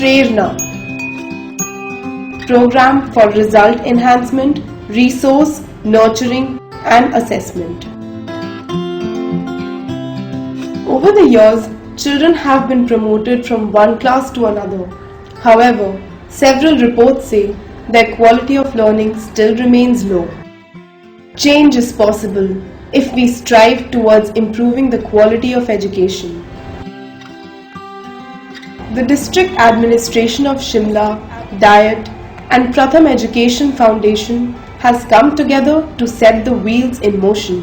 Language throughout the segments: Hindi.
Prerna, Program for Result Enhancement, Resource, Nurturing and Assessment. Over the years, children have been promoted from one class to another. However, several reports say their quality of learning still remains low. Change is possible if we strive towards improving the quality of education. The District Administration of Shimla, DIET and Pratham Education Foundation has come together to set the wheels in motion.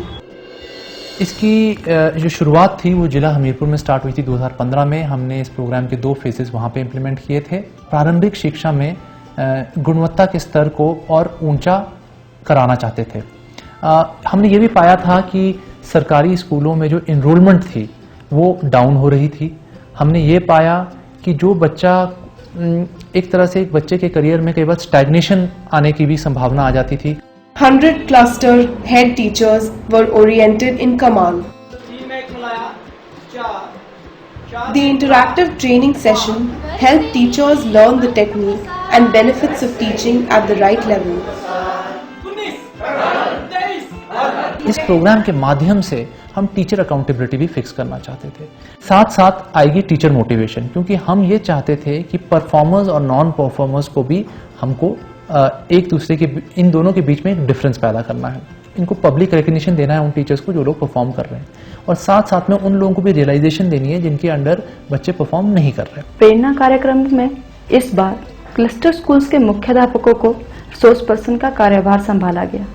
इसकी जो शुरुआत थी वो जिला हमीरपुर में स्टार्ट हुई थी 2015 में। हमने इस प्रोग्राम के 2 फेजेस वहाँ पे इम्प्लीमेंट किए थे। प्रारंभिक शिक्षा में गुणवत्ता के स्तर को और ऊंचा कराना चाहते थे। हमने ये भी पाया था कि सरकारी स्कूलों में जो इनरोलमेंट थी वो डाउन हो रही थी। हमने ये पाया कि जो बच्चा एक तरह से एक बच्चे के करियर में कई बार स्टैग्नेशन आने की भी संभावना आ जाती थी। 100 cluster head teachers were oriented in Kamal. The interactive training session helped teachers learn the technique and benefits of teaching at the right level. इस प्रोग्राम के माध्यम से हम टीचर अकाउंटेबिलिटी भी फिक्स करना चाहते थे। साथ साथ आएगी टीचर मोटिवेशन, क्योंकि हम ये चाहते थे कि परफॉर्मर्स और नॉन परफॉर्मर्स को भी हमको एक दूसरे के इन दोनों के बीच में एक डिफरेंस पैदा करना है। इनको पब्लिक रिकग्निशन देना है उन टीचर्स को जो लोग परफॉर्म कर रहे हैं, और साथ साथ में उन लोगों को भी रियलाइजेशन देनी है जिनके अंडर बच्चे परफॉर्म नहीं कर रहे। प्रेरणा कार्यक्रम में इस बार क्लस्टर स्कूल्स के मुख्याध्यापकों को रिसोर्स पर्सन का कार्यभार संभाला गया,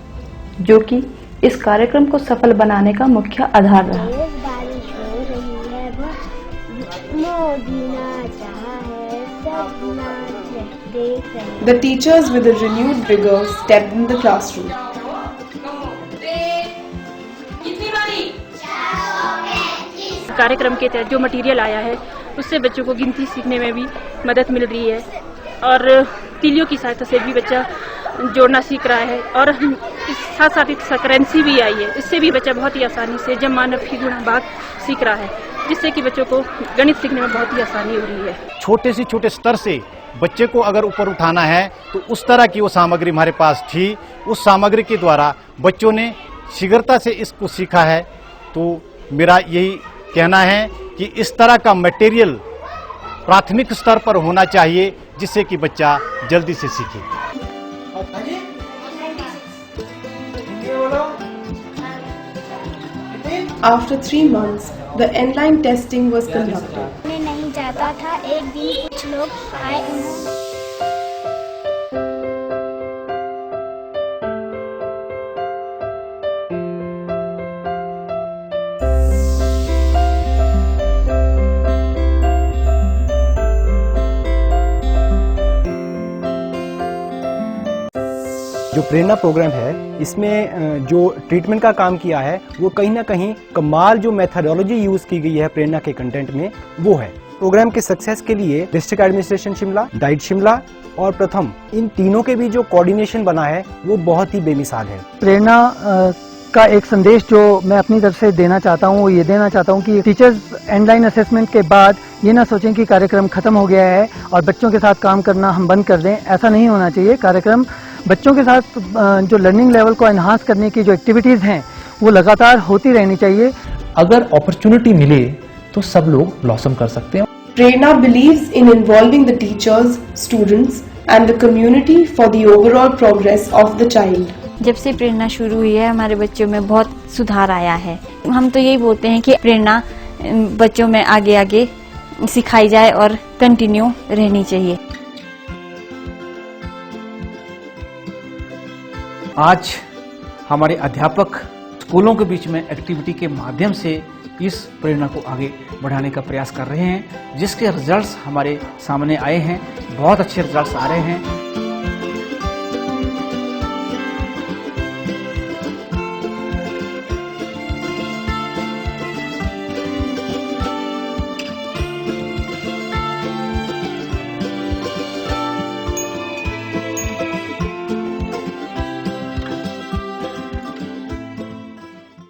जो कि इस कार्यक्रम को सफल बनाने का मुख्य आधार रहा। The teachers with a renewed vigor stepped in the classroom. कार्यक्रम के तहत जो मटेरियल आया है उससे बच्चों को गिनती सीखने में भी मदद मिल रही है, और तीलियों की सहायता से भी बच्चा जोड़ना सीख रहा है, और साथ साथ एक करेंसी भी आई है। इससे भी बच्चा बहुत ही आसानी से जब मानव की गुणा भाग सीख रहा है, जिससे कि बच्चों को गणित सीखने में बहुत ही आसानी हो रही है। छोटे से छोटे स्तर से बच्चे को अगर ऊपर उठाना है तो उस तरह की वो सामग्री हमारे पास थी। उस सामग्री के द्वारा बच्चों ने शीघ्रता से इसको सीखा है। तो मेरा यही कहना है कि इस तरह का मटेरियल प्राथमिक स्तर पर होना चाहिए, जिससे कि बच्चा जल्दी से सीखे। After 3 months, the online testing was conducted. मैं नहीं चाहता था, एक दिन कुछ लोग आए, जो प्रेरणा प्रोग्राम है इसमें जो ट्रीटमेंट का काम किया है वो कहीं ना कहीं कमाल जो मेथडोलॉजी यूज की गई है प्रेरणा के कंटेंट में वो है। प्रोग्राम के सक्सेस के लिए district administration Shimla, diet Shimla और प्रथम, इन तीनों के भी जो कोऑर्डिनेशन बना है वो बहुत ही बेमिसाल है। प्रेरणा का एक संदेश जो मैं अपनी तरफ से देना चाहता हूँ वो ये देना चाहता हूँ कि टीचर्स एंडलाइन असेसमेंट के बाद ये ना सोचें कि कार्यक्रम खत्म हो गया है और बच्चों के साथ काम करना हम बंद कर दें। ऐसा नहीं होना चाहिए। कार्यक्रम बच्चों के साथ जो लर्निंग लेवल को एनहांस करने की जो एक्टिविटीज हैं वो लगातार होती रहनी चाहिए। अगर अपॉर्चुनिटी मिले तो सब लोग ब्लॉसम कर सकते हैं। Prerna believes in involving the teachers, students and the community for the overall progress of the child. जब से प्रेरणा शुरू हुई है हमारे बच्चों में बहुत सुधार आया है। हम तो यही बोलते हैं कि प्रेरणा बच्चों में आगे आगे सिखाई जाए और कंटिन्यू रहनी चाहिए। आज हमारे अध्यापक स्कूलों के बीच में एक्टिविटी के माध्यम से इस प्रेरणा को आगे बढ़ाने का प्रयास कर रहे हैं, जिसके रिजल्ट्स हमारे सामने आए हैं। बहुत अच्छे रिजल्ट्स आ रहे हैं।